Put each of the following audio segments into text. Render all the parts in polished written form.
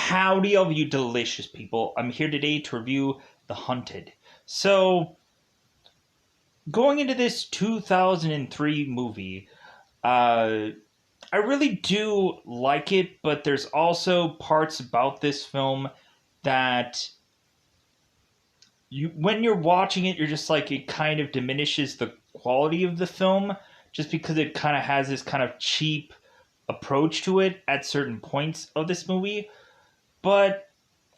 Howdy, all you delicious people. I'm here today to review The Hunted. So, going into this 2003 movie, uh, I really do like it, but there's also parts about this film that when you're watching it, you're just like, it kind of diminishes the quality of the film just because it kind of has this kind of cheap approach to it at certain points of this movie. But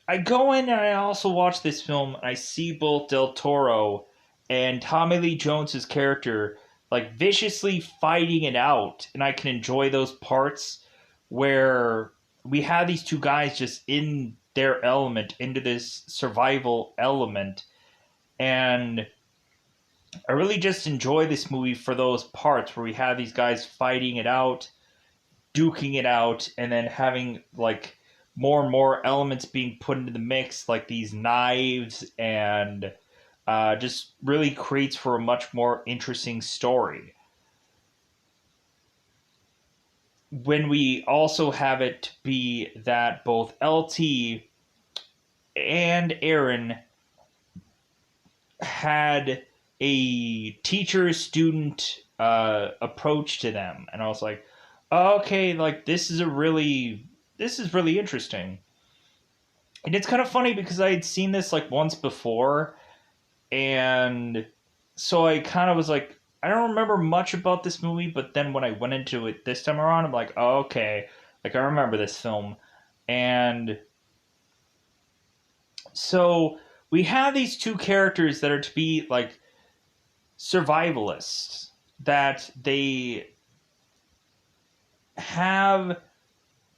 I go in and I also watch this film and I see both Del Toro and Tommy Lee Jones's character like viciously fighting it out, and I can enjoy those parts where we have these two guys just in their element, into this survival element, and I really just enjoy this movie for those parts where we have these guys fighting it out, duking it out, and then having like more and more elements being put into the mix, like these knives, and just really creates for a much more interesting story. When we also have it be that both LT and Aaron had a teacher student approach to them, and I was like, okay, like this is really interesting. And it's kind of funny because I had seen this like once before, and so I kind of was like, I don't remember much about this movie, but then when I went into it this time around, I'm like, oh, okay, like I remember this film. And so we have these two characters that are to be like survivalists, that they have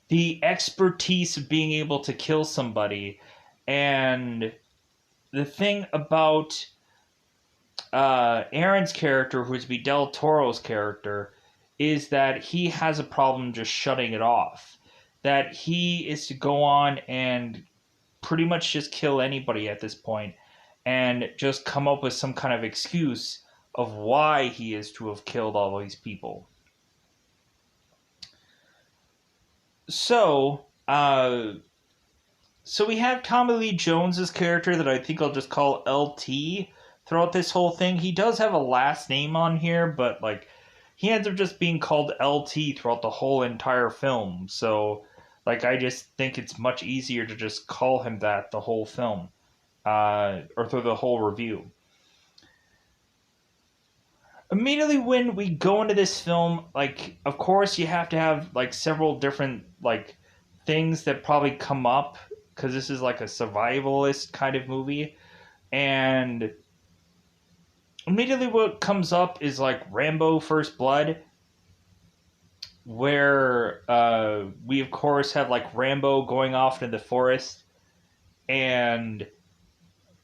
the expertise of being able to kill somebody. And the thing about Aaron's character, who's be Del Toro's character, is that he has a problem just shutting it off. That he is to go on and pretty much just kill anybody at this point and just come up with some kind of excuse of why he is to have killed all these people. So, so we have Tommy Lee Jones's character that I think I'll just call LT throughout this whole thing. He does have a last name on here, but like he ends up just being called LT throughout the whole entire film. So like I just think it's much easier to just call him that the whole film, or through the whole review. Immediately when we go into this film, like of course you have to have like several different like things that probably come up because this is like a survivalist kind of movie. And immediately what comes up is like Rambo First Blood, where we of course have like Rambo going off into the forest, and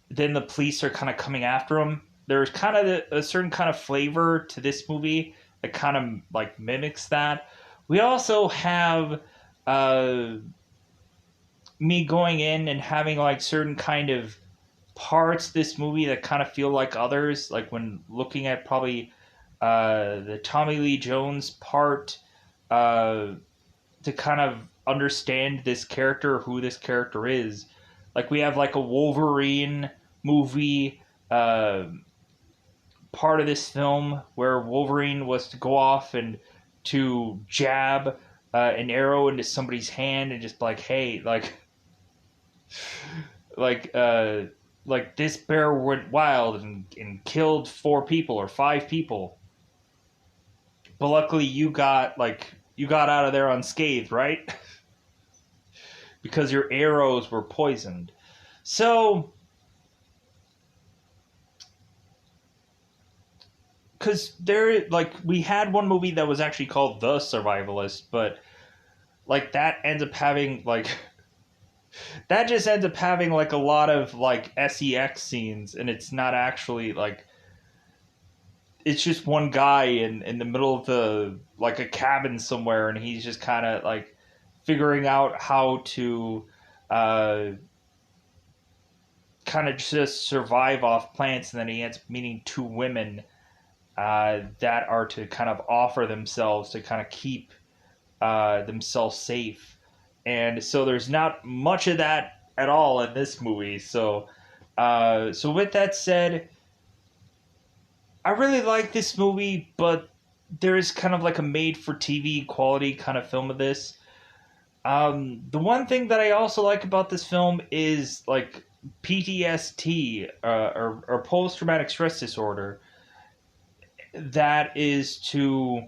then the police are kind of coming after him. There's kind of a certain kind of flavor to this movie that kind of like mimics that. We also have uh, me going in and having like certain kind of parts of this movie that kind of feel like others. Like when looking at probably the Tommy Lee Jones part, uh, to kind of understand this character, who this character is. Like we have like a Wolverine movie part of this film where Wolverine was to go off and to jab an arrow into somebody's hand and just be like, hey, like uh like this bear went wild and killed 4 people or 5 people, but luckily you got out of there unscathed, right? Because your arrows were poisoned. So because there, like, we had one movie that was actually called The Survivalist, but like that ends up having like that just ends up having like a lot of like sex scenes, and it's not actually like, it's just one guy in the middle of the like a cabin somewhere, and he's just kind of like figuring out how to uh kind of just survive off plants, and then he ends up meeting 2 women that are to kind of offer themselves to kind of keep themselves safe. and so there's not much of that at all in this movie. So, so with that said, I really like this movie, but there is kind of like a made-for-TV quality kind of film of this. The one thing that I also like about this film is like PTSD, or post-traumatic stress disorder. That is to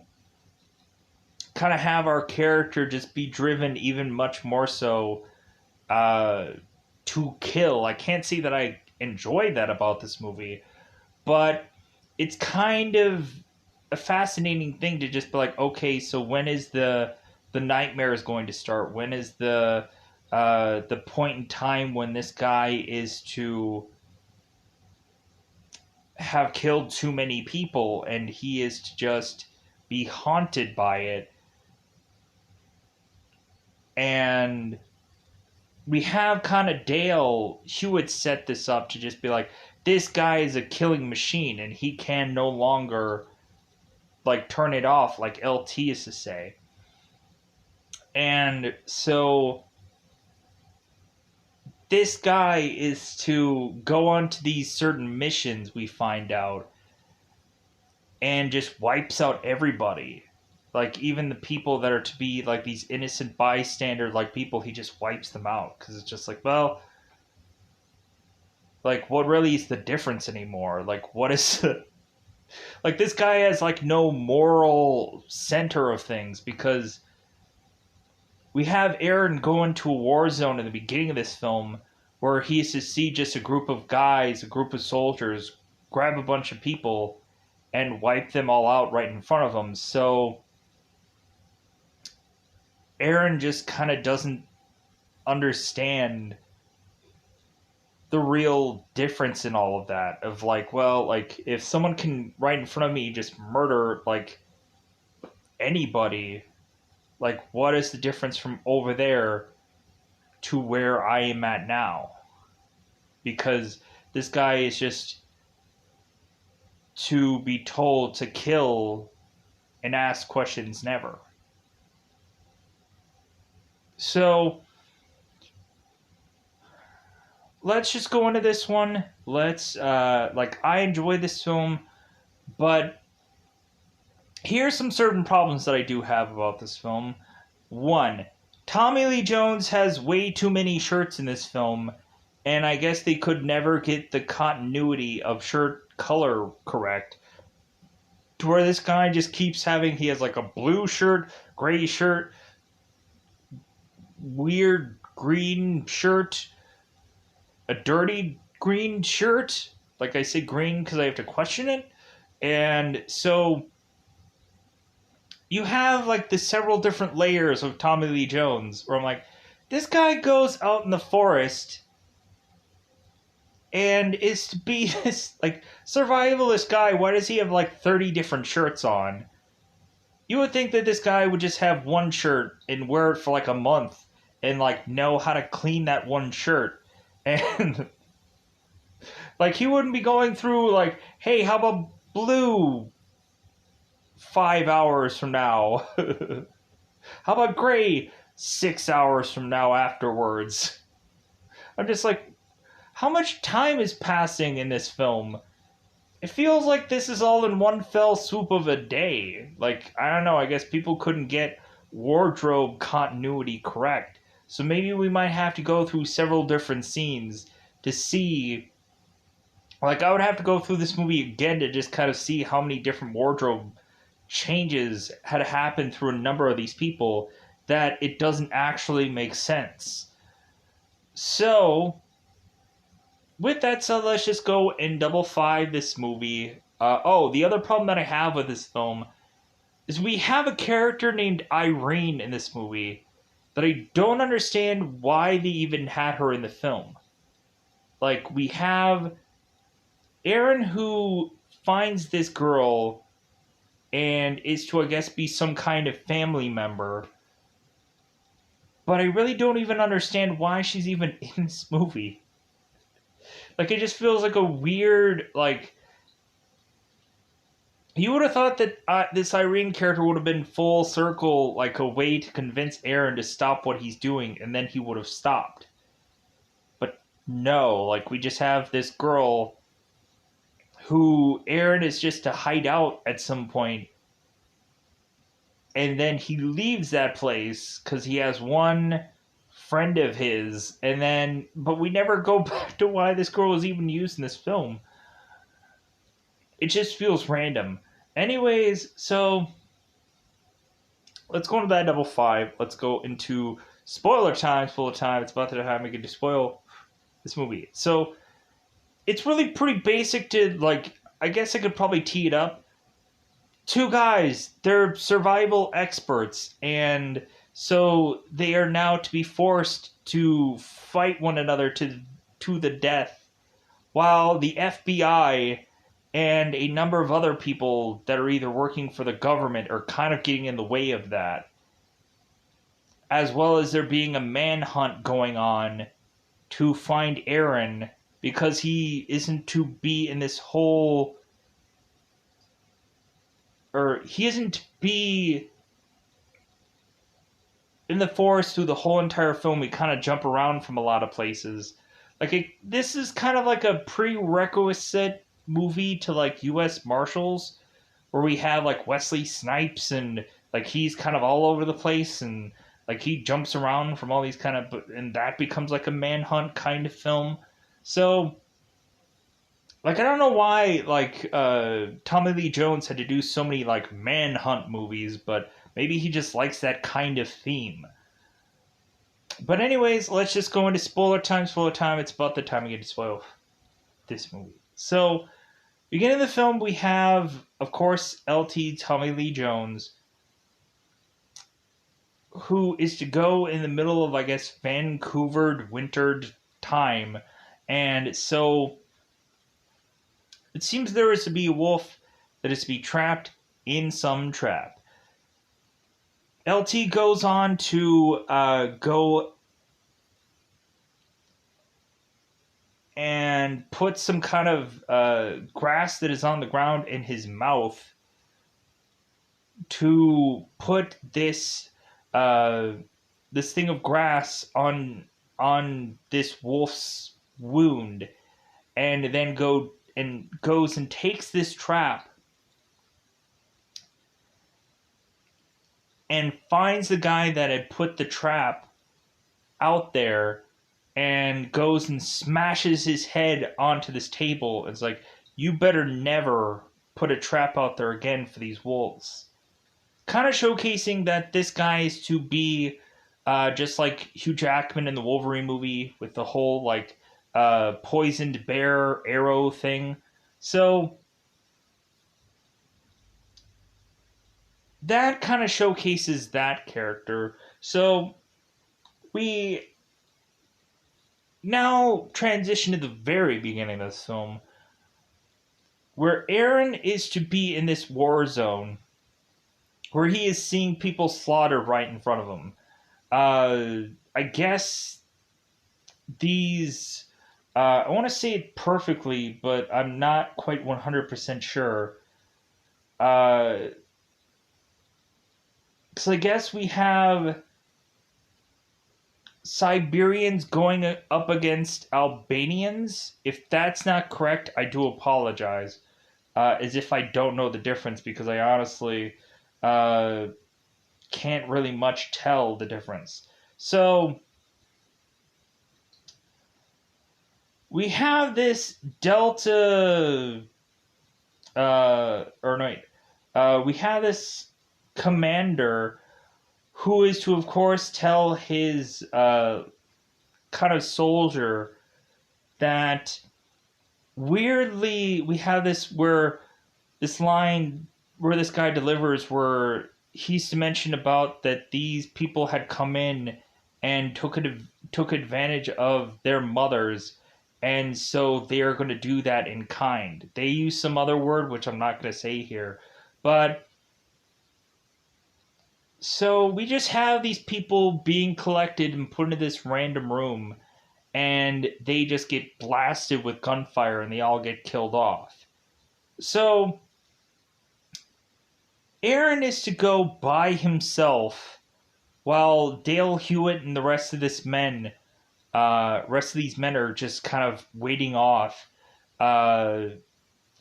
kind of have our character just be driven even much more so uh, to kill. I can't say that I enjoyed that about this movie, but it's kind of a fascinating thing to just be like, okay, so when is the nightmare is going to start? When is the point in time when this guy is to have killed too many people and he is to just be haunted by it? And we have kind of Dale Hewitt set this up to just be like, this guy is a killing machine and he can no longer like turn it off, like LT is to say. And so this guy is to go on to these certain missions, we find out, and just wipes out everybody. Like, even the people that are to be like these innocent bystander like people, he just wipes them out. Because it's just like, well, like, what really is the difference anymore? Like, what is. Like, this guy has like no moral center of things, because we have Aaron go into a war zone in the beginning of this film where he is to see just a group of guys, a group of soldiers, grab a bunch of people and wipe them all out right in front of him. So Aaron just kind of doesn't understand the real difference in all of that. Of like, well, like, if someone can right in front of me just murder like anybody, like, what is the difference from over there to where I am at now? Because this guy is just to be told to kill and ask questions never. So let's just go into this one. Let's like, I enjoyed this film, but here's some certain problems that I do have about this film. One, Tommy Lee Jones has way too many shirts in this film, and I guess they could never get the continuity of shirt color correct. To where this guy just keeps having, he has like a blue shirt, gray shirt, weird green shirt, a dirty green shirt. Like, I say green because I have to question it. And so you have like the several different layers of Tommy Lee Jones where I'm like, this guy goes out in the forest and is to be this like survivalist guy. Why does he have like 30 different shirts on? You would think that this guy would just have one shirt and wear it for like a month and like know how to clean that one shirt. And like, he wouldn't be going through like, hey, how about blue 5 hours from now? How about gray 6 hours from now afterwards? I'm just like, how much time is passing in this film? It feels like this is all in one fell swoop of a day. Like, I don't know, I guess people couldn't get wardrobe continuity correct. So maybe we might have to go through several different scenes to see. Like, I would have to go through this movie again to just kind of see how many different wardrobe changes had happened through a number of these people, that it doesn't actually make sense. So, with that said, let's just go and double five this movie. The other problem that I have with this film is we have a character named Irene in this movie that I don't understand why they even had her in the film. Like, we have Aaron, who finds this girl and is to, I guess, be some kind of family member. But I really don't even understand why she's even in this movie. Like, it just feels like a weird, like, You would have thought that this Irene character would have been full circle, like a way to convince Aaron to stop what he's doing, and then he would have stopped. But no, like, we just have this girl who Aaron is just to hide out at some point, and then he leaves that place because he has one friend of his, and then, but we never go back to why this girl was even used in this film. It just feels random. Anyways, so let's go into that double five. Let's go into spoiler time, full of time. It's about the time we get to spoil this movie. So it's really pretty basic to, like, I guess I could probably tee it up. Two guys, they're survival experts, and so they are now to be forced to fight one another to the death, while the FBI and a number of other people that are either working for the government are kind of getting in the way of that, as well as there being a manhunt going on to find Aaron because he isn't to be in this whole, or he isn't to be in the forest through the whole entire film. We kind of jump around from a lot of places. Like, this is kind of like a prerequisite movie to, like, U.S. Marshals, where we have, like, Wesley Snipes, and, like, he's kind of all over the place, and, like, he jumps around from all these kind of, and that becomes like a manhunt kind of film. So, like, I don't know why, like, Tommy Lee Jones had to do so many, like, manhunt movies, but maybe he just likes that kind of theme. But anyways, let's just go into spoiler time. Spoiler time. It's about the time we get to spoil this movie. So, beginning of the film, we have, of course, LT Tommy Lee Jones, who is to go in the middle of, I guess, Vancouver wintered time. And so it seems there is to be a wolf that is to be trapped in some trap. LT goes on to go and put some kind of grass that is on the ground in his mouth to put this this thing of grass on this wolf's wound, and then goes and takes this trap and finds the guy that had put the trap out there, and goes and smashes his head onto this table. It's like, you better never put a trap out there again for these wolves. Kind of showcasing that this guy is to be just like Hugh Jackman in the Wolverine movie with the whole, like, poisoned bear arrow thing. So that kind of showcases that character. So we now transition to the very beginning of this film, where Aaron is to be in this war zone where he is seeing people slaughtered right in front of him. I guess these, I want to say it perfectly, but I'm not quite 100% sure. So I guess we have Siberians going up against Albanians. If that's not correct, I do apologize. As if I don't know the difference, because I honestly can't really much tell the difference. So we have this Delta, we have this commander who is to, of course, tell his kind of soldier that, weirdly, we have this line where this guy delivers, where he's to mention about that these people had come in and took advantage of their mothers, and so they are going to do that in kind. They use some other word, which I'm not going to say here, but so we just have these people being collected and put into this random room, and they just get blasted with gunfire, and they all get killed off. So Aaron is to go by himself while Dale Hewitt and the rest of these men are just kind of waiting off. Uh,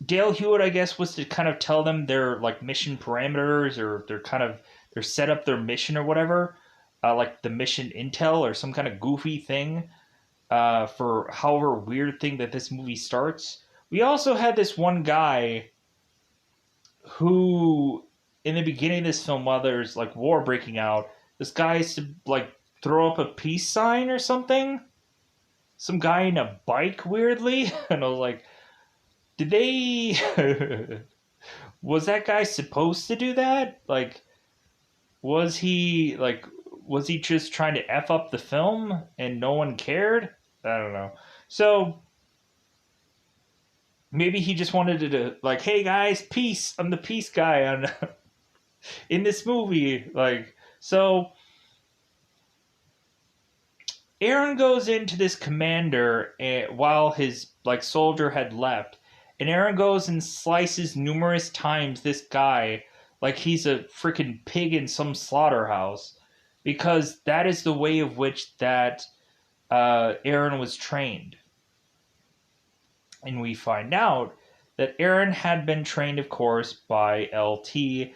Dale Hewitt, I guess, was to kind of tell them their like mission parameters or their set up their mission or whatever, like the mission intel or some kind of goofy thing for however weird thing that this movie starts. We also had this one guy who, in the beginning of this film, while there's like war breaking out, this guy is to like throw up a peace sign or something. Some guy in a bike, weirdly, and I was like, did they? Was that guy supposed to do that? Like, was he like, was he just trying to f up the film and no one cared? I don't know. So maybe he just wanted to like, hey guys, peace. I'm the peace guy on in this movie. Like, so Aaron goes into this commander while his like soldier had left, and Aaron goes and slices numerous times this guy like he's a freaking pig in some slaughterhouse, because that is the way of which that Aaron was trained. And we find out that Aaron had been trained, of course, by LT,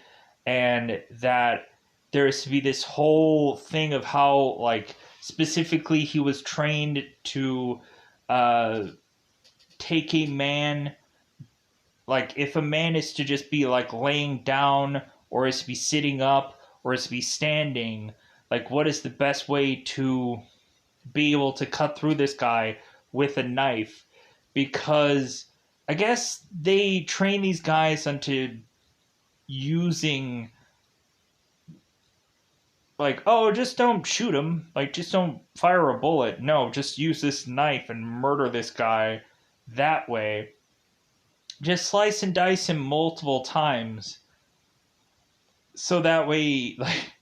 and that there is to be this whole thing of how, like, specifically he was trained to uh, take a man, like, if a man is to just be, like, laying down, or is to be sitting up, or is to be standing, like, what is the best way to be able to cut through this guy with a knife? Because I guess they train these guys onto using, like, oh, just don't shoot him, like, just don't fire a bullet. No, just use this knife and murder this guy that way. Just slice and dice him multiple times, so that way, like,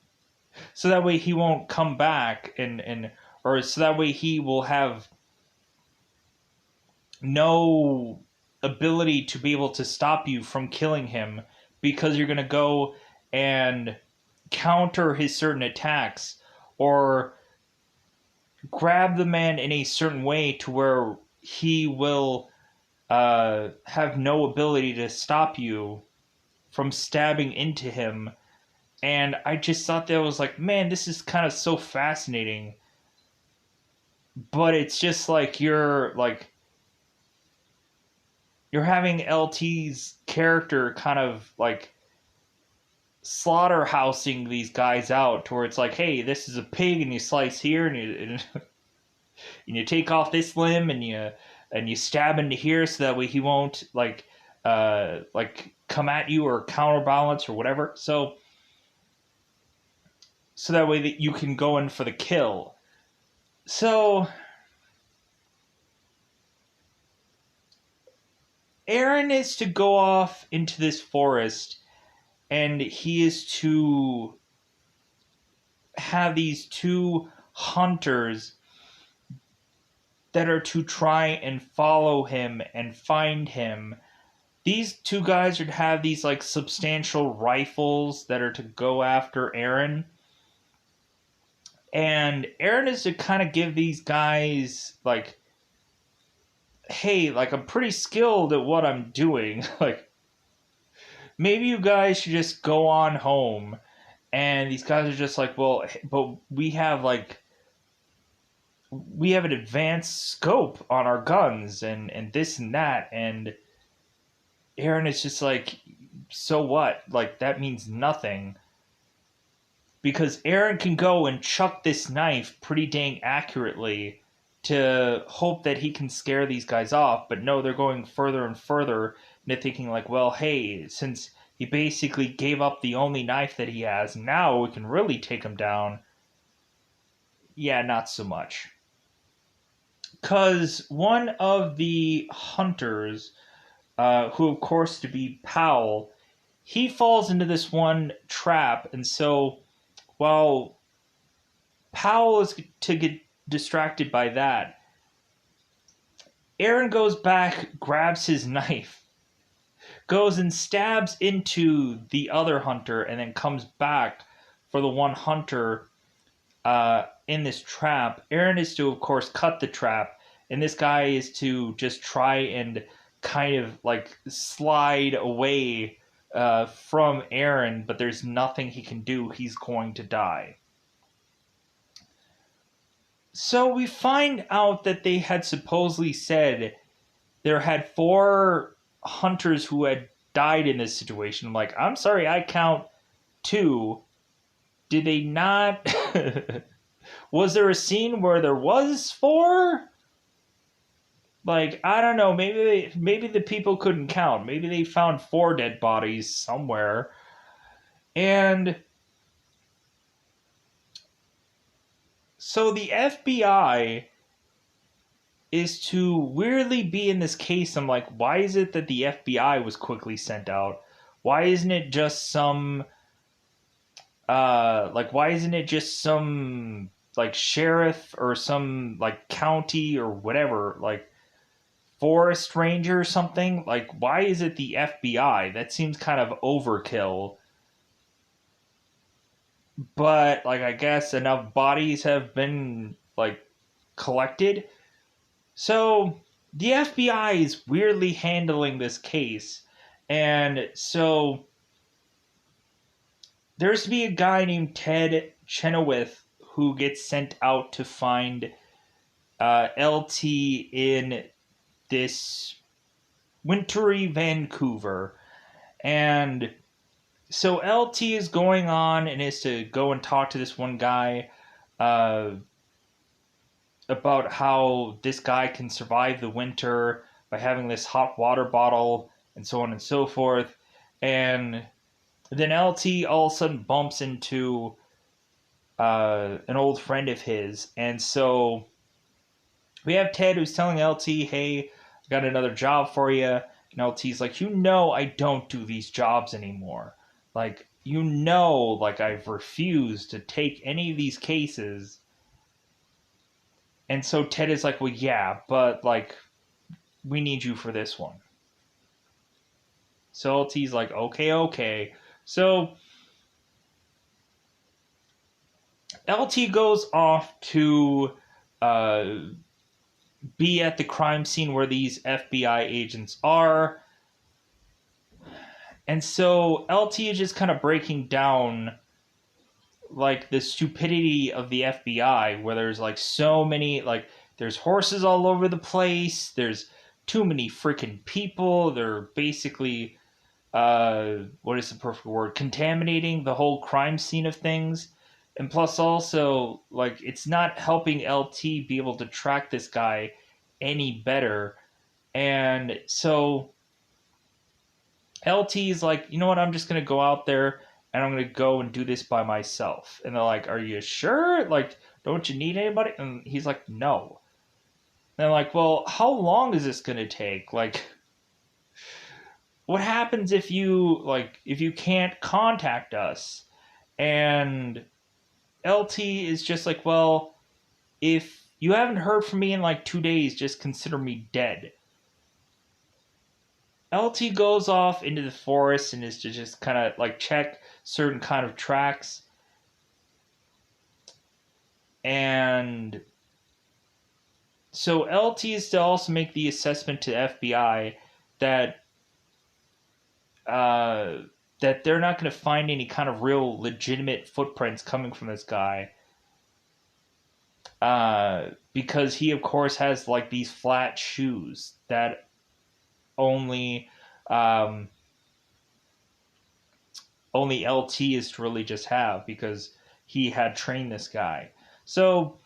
so that way he won't come back, and or so that way he will have no ability to be able to stop you from killing him, because you're going to go and counter his certain attacks or grab the man in a certain way to where he will have no ability to stop you from stabbing into him. And I just thought that was like, man, this is kind of so fascinating. But it's just like you're having LT's character kind of like slaughterhousing these guys out, to where it's like, hey, this is a pig, and you slice here, and you take off this limb, and you stab into here, so that way he won't like come at you or counterbalance or whatever. So that way that you can go in for the kill. So Aaron is to go off into this forest, and he is to have these two hunters that are to try and follow him and find him. These two guys are to have these like substantial rifles that are to go after Aaron. And Aaron is to kind of give these guys like, hey, like, I'm pretty skilled at what I'm doing. Like, maybe you guys should just go on home. And these guys are just like, well, but we have an advanced scope on our guns and this and that. And Aaron is just like, so what? Like, that means nothing. Because Aaron can go and chuck this knife pretty dang accurately to hope that he can scare these guys off. But no, they're going further and further. And they're thinking like, well, hey, since he basically gave up the only knife that he has, now we can really take him down. Yeah, not so much. Because one of the hunters, who of course to be Powell, he falls into this one trap. And so while Powell is to get distracted by that, Aaron goes back, grabs his knife, goes and stabs into the other hunter and then comes back for the one hunter in this trap. Aaron is to, of course, cut the trap, and this guy is to just try and kind of like slide away from Aaron, but there's nothing he can do. He's going to die. So we find out that they had supposedly said there had 4 hunters who had died in this situation. I'm like, I'm sorry, I count 2. Did they not? Was there a scene where there was 4? Like, I don't know. Maybe the people couldn't count. Maybe they found 4 dead bodies somewhere. And so the FBI is to weirdly be in this case. I'm like, why is it that the FBI was quickly sent out? Why isn't it just some why isn't it just some like sheriff or some like county or whatever, like forest ranger or something? Like, why is it the FBI? That seems kind of overkill. But like, I guess enough bodies have been like collected. So the FBI is weirdly handling this case. And so there's to be a guy named Ted Chenoweth who gets sent out to find LT in this wintry Vancouver. And so LT is going on and is to go and talk to this one guy about how this guy can survive the winter by having this hot water bottle and so on and so forth. And then LT all of a sudden bumps into an old friend of his. And so we have Ted who's telling LT, hey, I got another job for you. And LT's like, I don't do these jobs anymore. Like, like I've refused to take any of these cases. And so Ted is like, well, yeah, but like, we need you for this one. So LT's like, okay. So LT goes off to be at the crime scene where these FBI agents are. And so LT is just kind of breaking down like the stupidity of the FBI, where there's like so many, like there's horses all over the place, there's too many freaking people, they're basically what is the perfect word, contaminating the whole crime scene of things. And plus also, like, it's not helping LT be able to track this guy any better. And so LT is like, you know what, I'm just going to go out there and I'm going to go and do this by myself. And they're like, are you sure? Like, don't you need anybody? And he's like, no. And they're like, well, how long is this going to take? Like, what happens if you can't contact us? And LT is just like, well, if you haven't heard from me in like 2 days, just consider me dead. LT goes off into the forest and is to just kind of like check certain kind of tracks. And so LT is to also make the assessment to FBI that that they're not going to find any kind of real legitimate footprints coming from this guy. Because he, of course, has like these flat shoes that only LT is to really just have, because he had trained this guy. So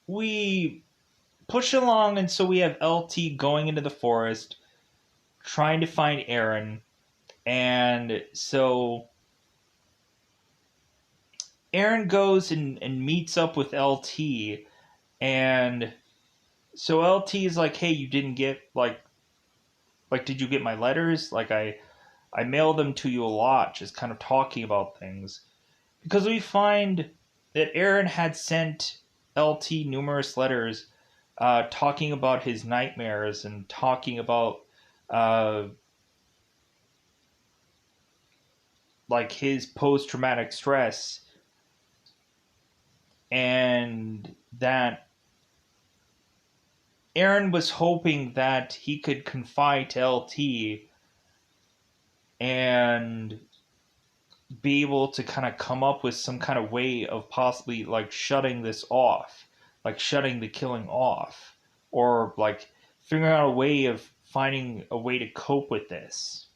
we push along, and so we have LT going into the forest trying to find Aaron. And so Aaron goes and meets up with LT, and so LT is like, hey, you didn't get like did you get my letters? Like, I mailed them to you a lot, just kind of talking about things. Because we find that Aaron had sent LT numerous letters talking about his nightmares and talking about uh, like his post-traumatic stress, and that Aaron was hoping that he could confide to LT and be able to kind of come up with some kind of way of possibly like shutting this off, like shutting the killing off, or like figuring out a way of finding a way to cope with this.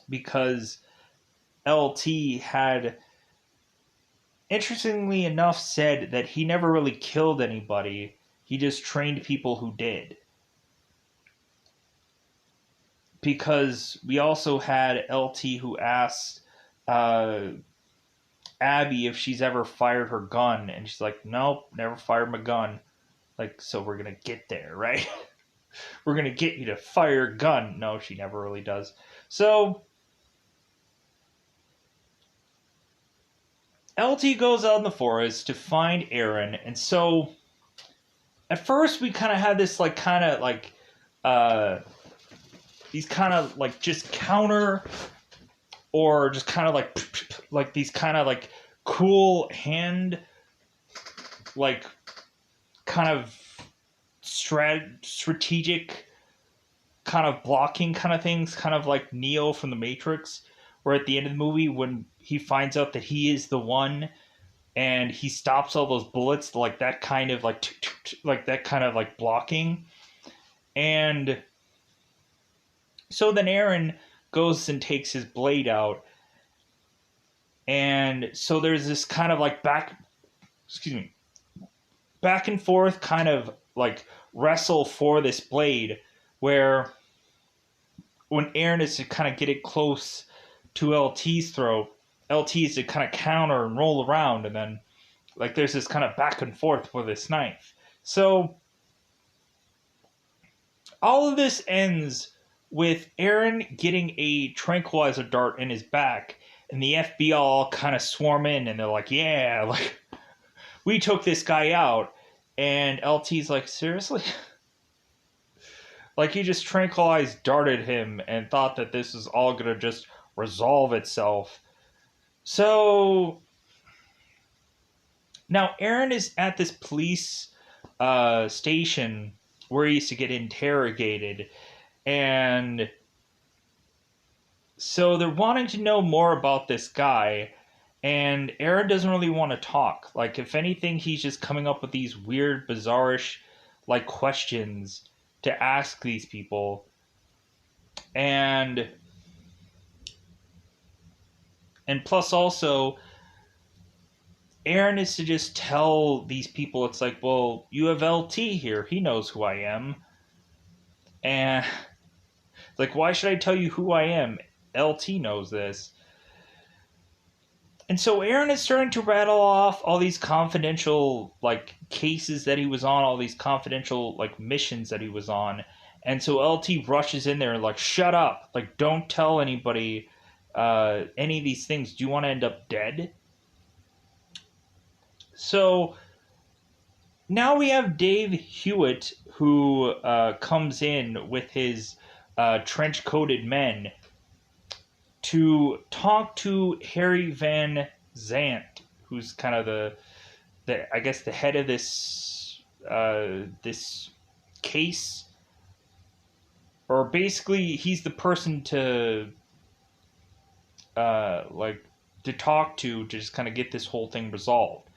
Because LT had, interestingly enough, said that he never really killed anybody, he just trained people who did. Because we also had LT who asked Abby if she's ever fired her gun, and she's like, nope, never fired my gun. Like, so we're gonna get there, right? We're gonna get you to fire a gun. No, she never really does. So LT goes out in the forest to find Aaron, and so at first we kind of had this like kind of like these kind of like just counter, or just kind of like these kind of like cool hand, like kind of strategic kind of blocking kind of things, kind of like Neo from the Matrix, where at the end of the movie when he finds out that he is the one and he stops all those bullets, like that kind of like that kind of like blocking. And so then Aaron goes and takes his blade out, and so there's this kind of like back and forth kind of like wrestle for this blade, where when Aaron is to kind of get it close to LT's throat, LT is to kind of counter and roll around, and then like there's this kind of back and forth for this knife. So all of this ends with Aaron getting a tranquilizer dart in his back, and the FBI all kind of swarm in, and they're like, yeah, like, we took this guy out. And LT's like, seriously? Like, he just tranquilized darted him and thought that this is all going to just resolve itself. So now Aaron is at this police station where he used to get interrogated, and so they're wanting to know more about this guy, and Aaron doesn't really want to talk. Like, if anything, he's just coming up with these weird, bizarrish, like, questions to ask these people. And plus also, Aaron is to just tell these people, it's like, well, you have LT here. He knows who I am. And, like, why should I tell you who I am? LT knows this. And so Aaron is starting to rattle off all these confidential, like, cases that he was on, all these confidential, like, missions that he was on. And so LT rushes in there and, like, shut up. Like, don't tell anybody any of these things. Do you want to end up dead? So now we have Dave Hewitt, who comes in with his trench-coated men to talk to Harry Van Zant, who's kind of the I guess the head of this this case, or basically he's the person to talk to just kind of get this whole thing resolved.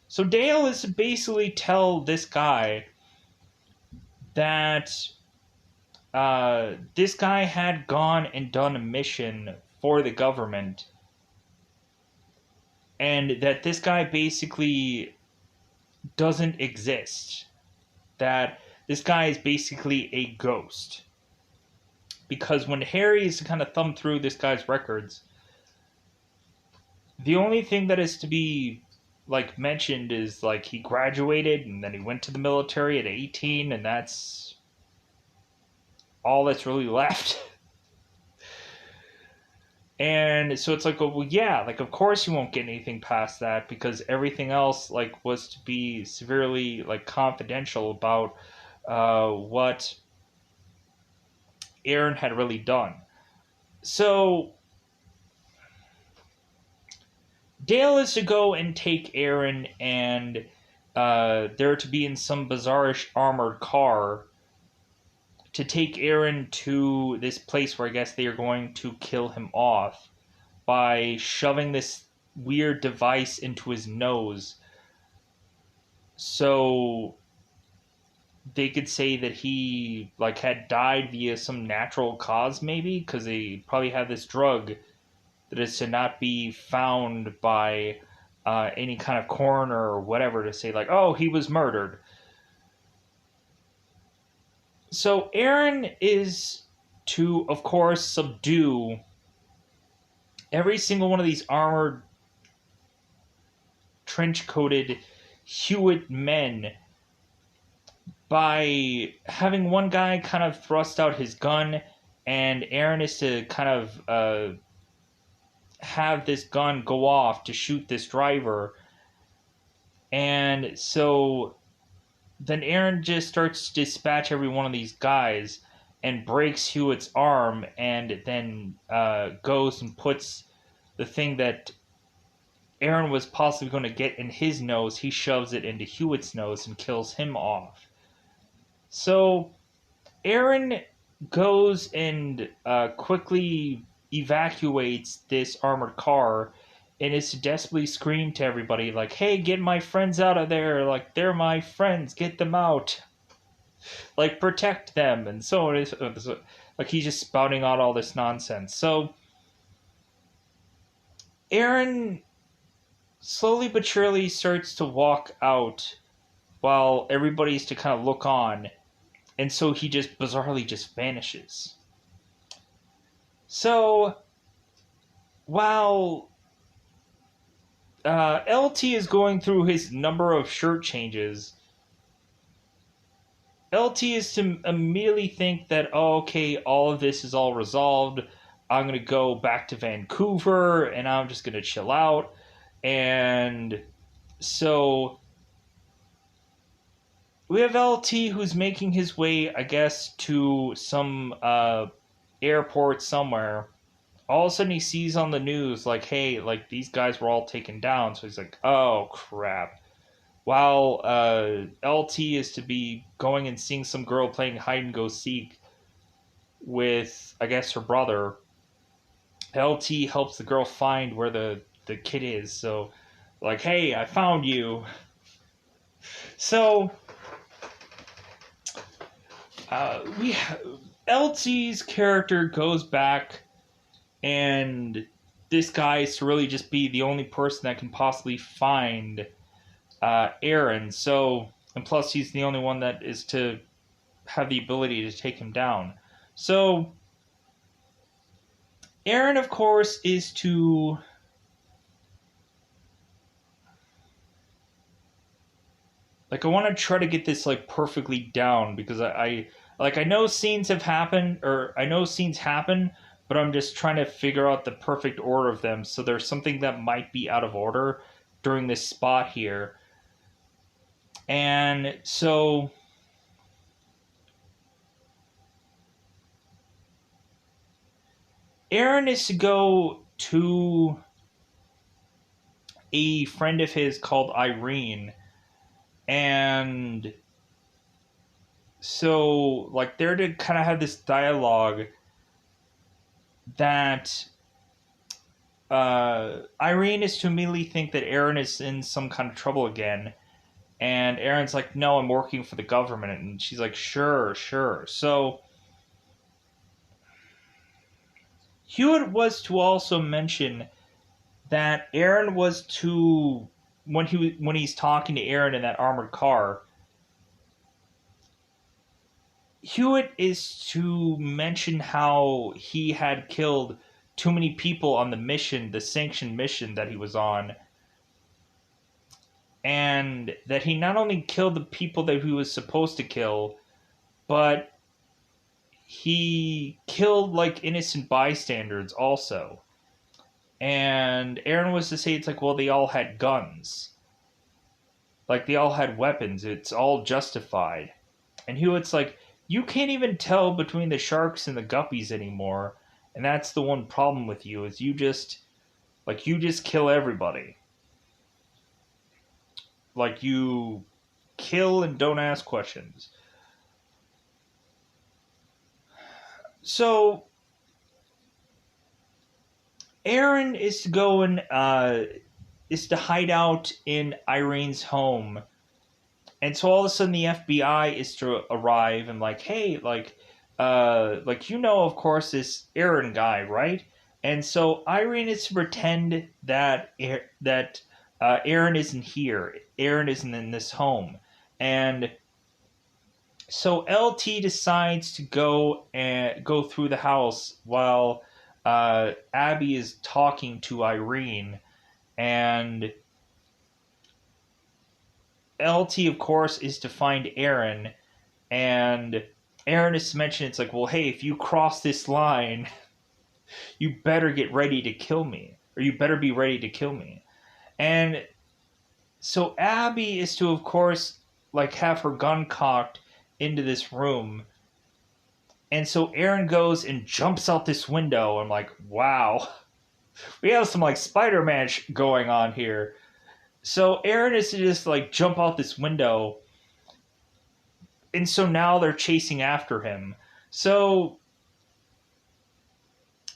So Dale is to basically tell this guy that this guy had gone and done a mission for the government, and that this guy basically doesn't exist. That this guy is basically a ghost. Because when Harry is to kind of thumb through this guy's records, the only thing that is to be like mentioned is like he graduated and then he went to the military at 18, and that's all that's really left. And so it's like, oh, well, yeah, like of course you won't get anything past that because everything else like was to be severely like confidential about what Aaron had really done. So Dale is to go and take Aaron, and they're to be in some bizarrish armored car to take Aaron to this place where I guess they are going to kill him off by shoving this weird device into his nose so they could say that he like had died via some natural cause, maybe because they probably have this drug that is to not be found by any kind of coroner or whatever to say like, oh, he was murdered. So Aaron is to, of course, subdue every single one of these armored, trench coated Hewitt men by having one guy kind of thrust out his gun, and Aaron is to kind of have this gun go off to shoot this driver. And so then Aaron just starts to dispatch every one of these guys and breaks Hewitt's arm, and then goes and puts the thing that Aaron was possibly going to get in his nose, he shoves it into Hewitt's nose and kills him off. So Aaron goes and quickly evacuates this armored car and is to desperately scream to everybody, like, hey, get my friends out of there. Like, they're my friends. Get them out. Like, protect them. And so on. Like, he's just spouting out all this nonsense. So Aaron slowly but surely starts to walk out while everybody's to kind of look on. And so he just bizarrely just vanishes. So while LT is going through his number of shirt changes, LT is to immediately think that, oh, okay, all of this is all resolved. I'm going to go back to Vancouver and I'm just going to chill out. And so we have LT who's making his way, I guess, to some airport somewhere. All of a sudden he sees on the news, like, hey, like, these guys were all taken down. So he's like, oh, crap. While LT is to be going and seeing some girl playing hide and go seek with, I guess, her brother, LT helps the girl find where the kid is. So, like, hey, I found you. So, LT's character goes back, and this guy is to really just be the only person that can possibly find Aaron. So, and plus he's the only one that is to have the ability to take him down. So, Aaron, of course, is to like, I want to try to get this like perfectly down because I know scenes have happened, or I know scenes happen, but I'm just trying to figure out the perfect order of them. So there's something that might be out of order during this spot here. And so Aaron is to go to a friend of his called Irene. And so, like, they're to kind of have this dialogue that Irene is to immediately think that Aaron is in some kind of trouble again. And Aaron's like, no, I'm working for the government. And she's like, sure, sure. So Hewitt was to also mention that Aaron was to, when he's talking to Aaron in that armored car, Hewitt is to mention how he had killed too many people on the mission, the sanctioned mission that he was on, and that he not only killed the people that he was supposed to kill, but he killed like innocent bystanders also. And Aaron was to say it's like, well, they all had guns. Like, they all had weapons. It's all justified. And Hewitt's like, you can't even tell between the sharks and the guppies anymore. And that's the one problem with you, is you just kill everybody. Like, you kill and don't ask questions. So Aaron is to go and is to hide out in Irene's home. And so all of a sudden the FBI is to arrive and like, hey, like of course, this Aaron guy, right? And so Irene is to pretend that Aaron isn't here. Aaron isn't in this home. And so LT decides to go through the house while Abby is talking to Irene, and LT, of course, is to find Aaron, and Aaron is to mention it's like, well, hey, if you cross this line, you better get ready to kill me, or you better be ready to kill me. And so Abby is to, of course, like have her gun cocked into this room. And so Aaron goes and jumps out this window. I'm like, wow, we have some like Spider-Man going on here. So Aaron is to just like jump out this window. And so now they're chasing after him. So,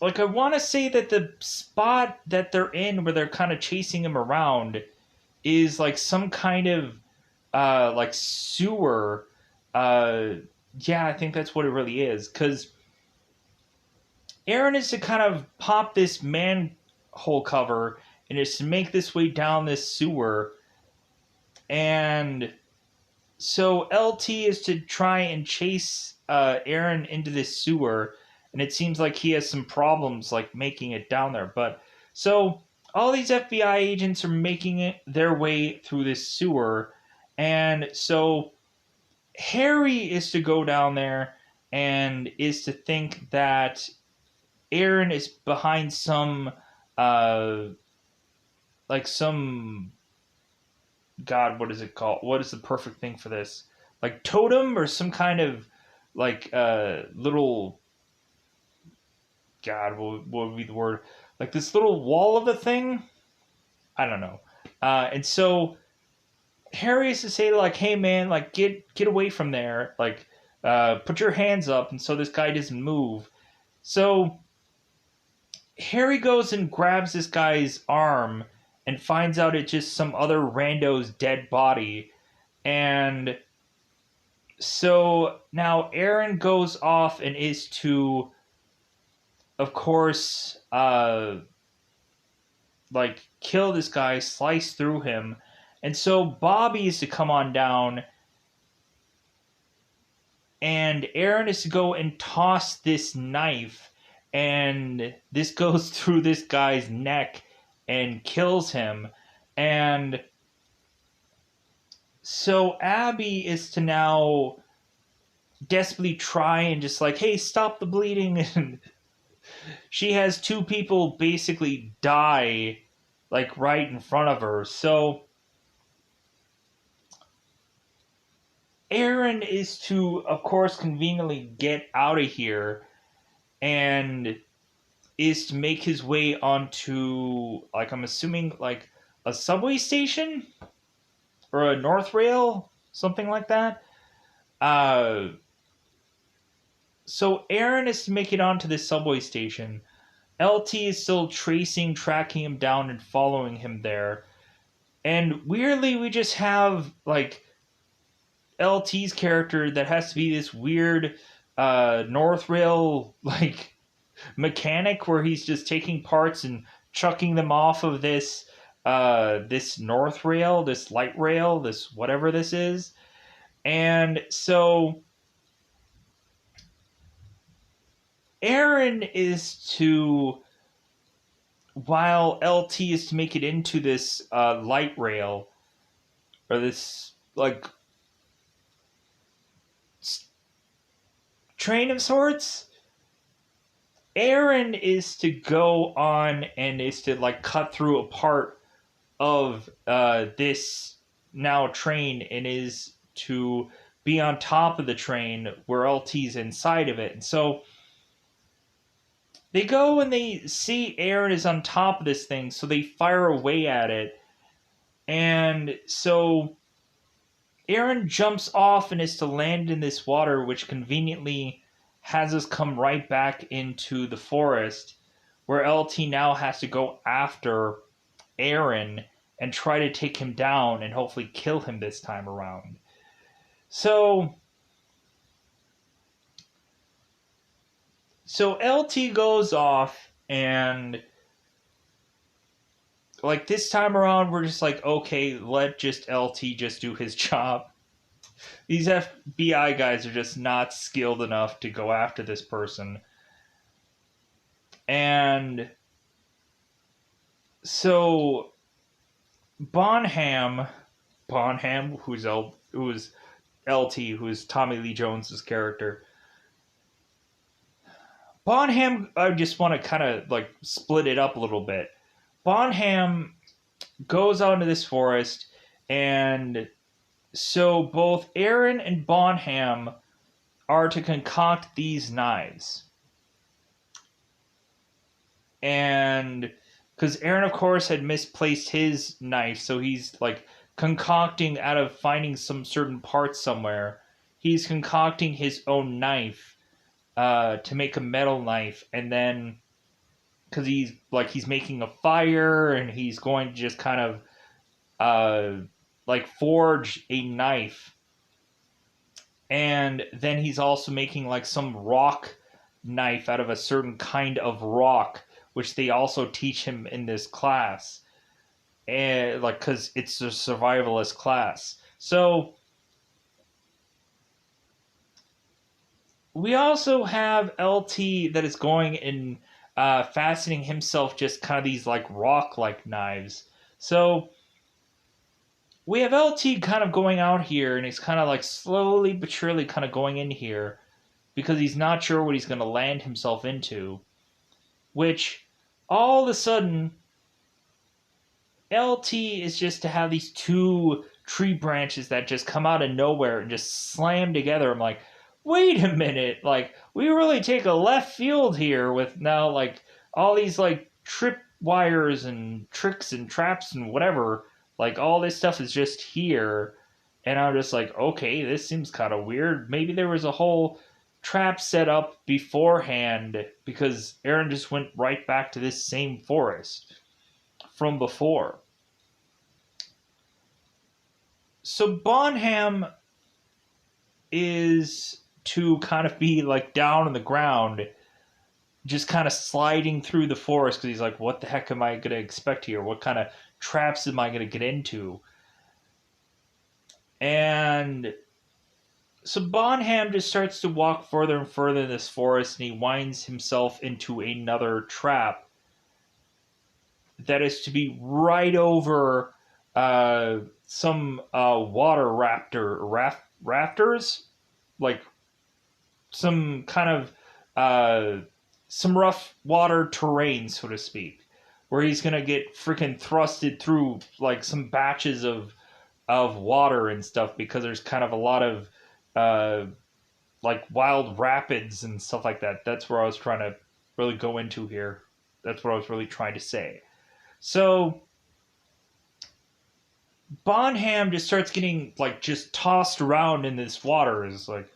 like, I want to say that the spot that they're in where they're kind of chasing him around is like some kind of like sewer. Yeah, I think that's what it really is. Because Aaron is to kind of pop this manhole cover and is to make this way down this sewer. And so LT is to try and chase Aaron into this sewer. And it seems like he has some problems like making it down there. But so all these FBI agents are making their way through this sewer. And so Harry is to go down there and is to think that Aaron is behind some, like some, God, what is it called? What is the perfect thing for this? Like totem or some kind of like little, God, what would be the word? Like this little wall of a thing? I don't know. And so Harry is to say like, hey man, like get away from there. Like put your hands up, and so this guy doesn't move. So Harry goes and grabs this guy's arm and finds out it's just some other rando's dead body. And so now Aaron goes off and is to, of course, like kill this guy, slice through him. And so Bobby is to come on down, and Aaron is to go and toss this knife, and this goes through this guy's neck and kills him. And so Abby is to now desperately try and just like, hey, stop the bleeding. And she has two people basically die like right in front of her. So Aaron is to, of course, conveniently get out of here and is to make his way onto, like, I'm assuming, like, a subway station or a North Rail, something like that. So Aaron is to make it onto this subway station. LT is still tracking him down and following him there. And weirdly, we just have, like, LT's character that has to be this weird North Rail, like, mechanic where he's just taking parts and chucking them off of this this North Rail, this light rail, this whatever this is. And so Aaron is to, while LT is to make it into this light rail, or this like train of sorts. Aaron is to go on and is to like cut through a part of this now train and is to be on top of the train where LT's inside of it. And so they go and they see Aaron is on top of this thing, so they fire away at it. And so Aaron jumps off and is to land in this water, which conveniently has us come right back into the forest, where LT now has to go after Aaron and try to take him down and hopefully kill him this time around. So LT goes off, and like this time around we're just like, okay, let just LT just do his job. These FBI guys are just not skilled enough to go after this person. And so Bonham, who's LT, who's Tommy Lee Jones's character. Bonham, I just want to kind of like split it up a little bit. Bonham goes out into this forest, and so both Aaron and Bonham are to concoct these knives. And because Aaron, of course, had misplaced his knife, so he's like concocting out of finding some certain parts somewhere. He's concocting his own knife to make a metal knife, and then because he's making a fire and he's going to just kind of like forge a knife, and then he's also making like some rock knife out of a certain kind of rock, which they also teach him in this class, and like because it's a survivalist class. So we also have LT that is going and fastening himself just kind of these like rock-like knives. So we have LT kind of going out here, and he's kind of like slowly but surely kind of going in here because he's not sure what he's going to land himself into. Which all of a sudden, LT is just to have these two tree branches that just come out of nowhere and just slam together. I'm like, wait a minute, like, we really take a left field here with now, like, all these, like, trip wires and tricks and traps and whatever. Like, all this stuff is just here. And I'm just like, okay, this seems kind of weird. Maybe there was a whole trap set up beforehand because Aaron just went right back to this same forest from before. So Bonham is to kind of be like down on the ground, just kind of sliding through the forest because he's like, what the heck am I going to expect here? What kind of traps am I going to get into? And so Bonham just starts to walk further and further in this forest, and he winds himself into another trap that is to be right over some water rafters, like some kind of some rough water terrain, so to speak, where he's gonna get freaking thrusted through like some batches of water and stuff because there's kind of a lot of like wild rapids and stuff like that. That's where I was trying to really go into here. That's what I was really trying to say. So Bonham just starts getting like just tossed around in this water. Is like,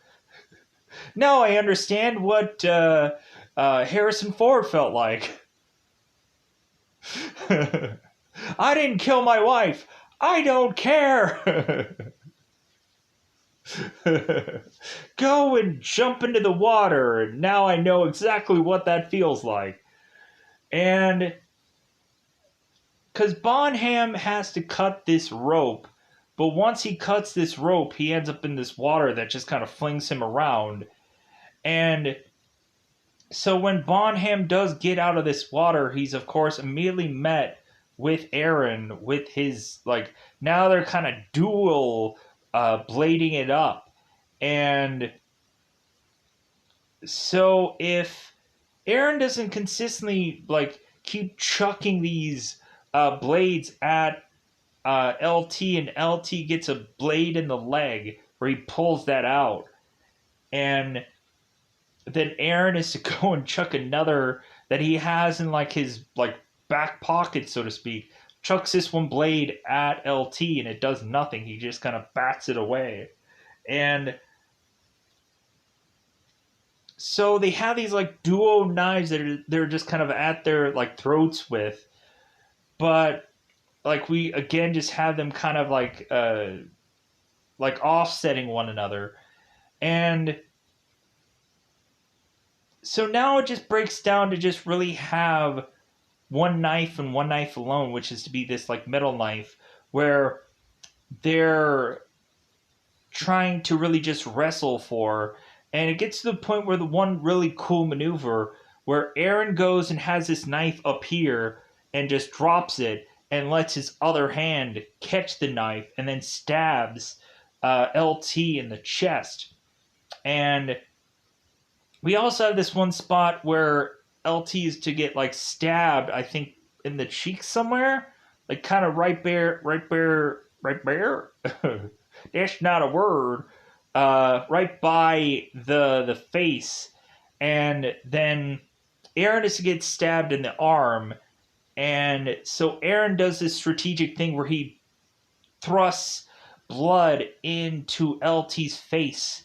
now I understand what Harrison Ford felt like. I didn't kill my wife. I don't care. Go and jump into the water, and now I know exactly what that feels like. And because Bonham has to cut this rope, but once he cuts this rope, he ends up in this water that just kind of flings him around. And so when Bonham does get out of this water, he's of course immediately met with Aaron with his, like, now they're kind of dual blading it up. And so if Aaron doesn't consistently like keep chucking these blades at LT, and LT gets a blade in the leg where he pulls that out, and then Aaron is to go and chuck another that he has in like his like back pocket, so to speak. Chucks this one blade at LT and it does nothing. He just kind of bats it away. And so they have these like duo knives that they're just kind of at their like throats with, but like we again just have them kind of like offsetting one another. And so now it just breaks down to just really have one knife and one knife alone, which is to be this like metal knife where they're trying to really just wrestle for. And it gets to the point where the one really cool maneuver where Aaron goes and has this knife up here and just drops it and lets his other hand catch the knife and then stabs LT in the chest. And we also have this one spot where LT is to get like stabbed, I think, in the cheek somewhere, like kind of right there, right there, right there. That's not a word. Right by the face, and then Aaron is to get stabbed in the arm, and so Aaron does this strategic thing where he thrusts blood into LT's face,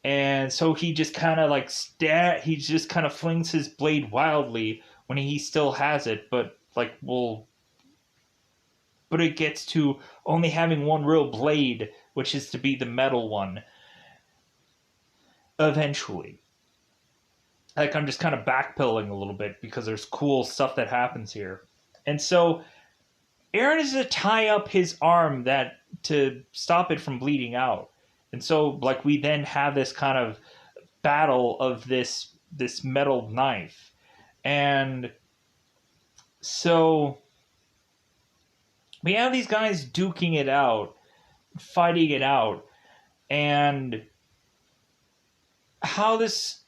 and so he just kind of like he just kind of flings his blade wildly when he still has it, but like but it gets to only having one real blade, which is to be the metal one eventually. Like I'm just kind of backpedaling a little bit because there's cool stuff that happens here. And so Aaron is to tie up his arm that to stop it from bleeding out. And so like we then have this kind of battle of this metal knife. And so we have these guys duking it out, fighting it out, and how this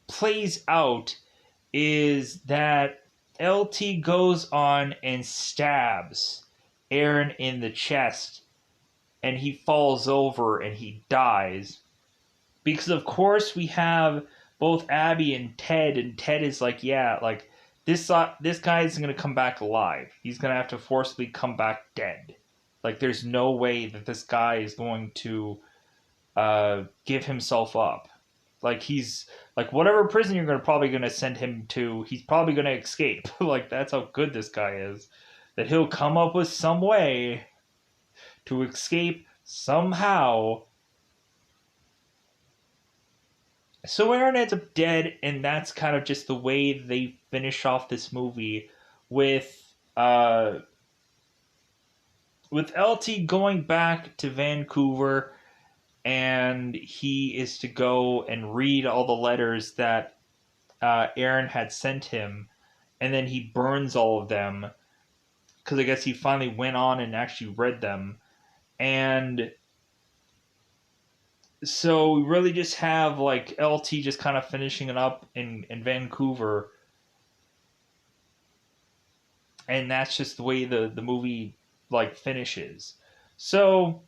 plays out is that LT goes on and stabs Aaron in the chest and he falls over and he dies. Because of course we have both Abby and Ted is like, yeah, like this guy isn't gonna come back alive. He's gonna have to forcibly come back dead. Like there's no way that this guy is going to give himself up. Like he's like whatever prison you're probably gonna send him to, he's probably gonna escape. Like that's how good this guy is. That he'll come up with some way to escape somehow. So Aaron ends up dead, and that's kind of just the way they finish off this movie with uh with LT going back to Vancouver, and he is to go and read all the letters that Aaron had sent him, and then he burns all of them because I guess he finally went on and actually read them. And so we really just have like LT just kind of finishing it up in Vancouver, and that's just the way the movie like finishes. So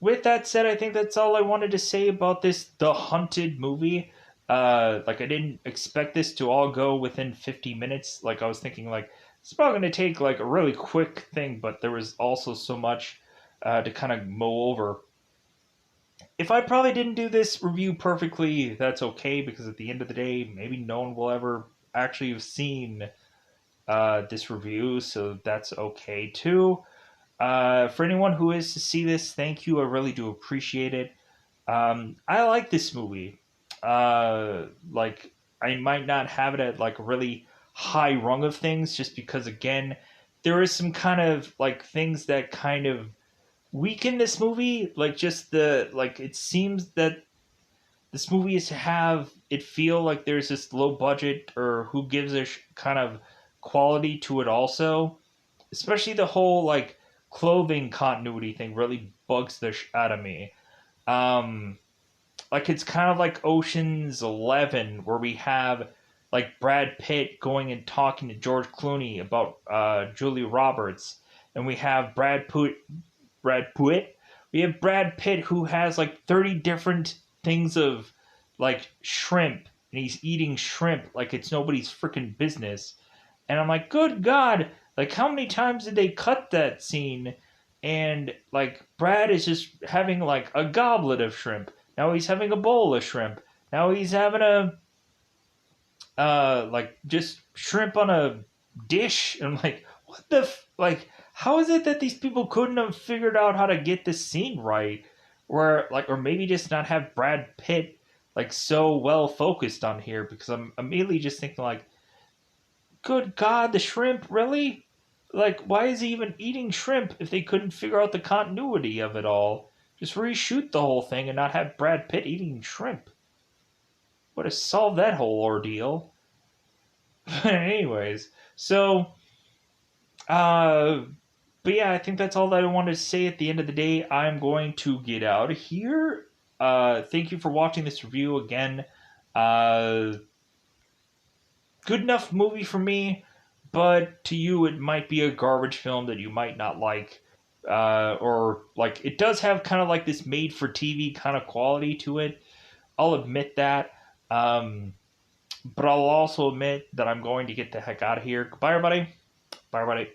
with that said, I think that's all I wanted to say about this The Hunted movie. Like I didn't expect this to all go within 50 minutes. Like I was thinking like it's probably going to take like a really quick thing, but there was also so much to kind of mow over. If I probably didn't do this review perfectly, that's okay because at the end of the day, maybe no one will ever actually have seen this review, so that's okay too. For anyone who is to see this, thank you. I really do appreciate it. I like this movie. Like I might not have it at like a really high rung of things, just because again, there is some kind of like things that kind of weaken this movie. Like just the like it seems that this movie is to have it feel like there's this low budget or who gives a kind of quality to it also, especially the whole like clothing continuity thing really bugs the out of me. Um, like it's kind of like Ocean's 11, where we have like Brad Pitt going and talking to George Clooney about Julia Roberts, and we have Brad Pitt. We have Brad Pitt who has like 30 different things of like shrimp, and he's eating shrimp like it's nobody's freaking business. And I'm like, good God, like how many times did they cut that scene? And like Brad is just having like a goblet of shrimp. Now he's having a bowl of shrimp. Now he's having a like just shrimp on a dish. And I'm like, what the like? How is it that these people couldn't have figured out how to get this scene right, where like, or maybe just not have Brad Pitt like so well focused on here? Because I'm immediately just thinking like, good God, the shrimp really? Like, why is he even eating shrimp if they couldn't figure out the continuity of it all? Just reshoot the whole thing and not have Brad Pitt eating shrimp. Would have solved that whole ordeal. But anyways, so uh but yeah, I think that's all that I wanted to say. At the end of the day, I'm going to get out of here. Thank you for watching this review again. Uh Good enough movie for me, but to you it might be a garbage film that you might not like. Or like it does have kind of like this made for TV kind of quality to it. I'll admit that. Um, but I'll also admit that I'm going to get the heck out of here. Goodbye, everybody. Bye, everybody.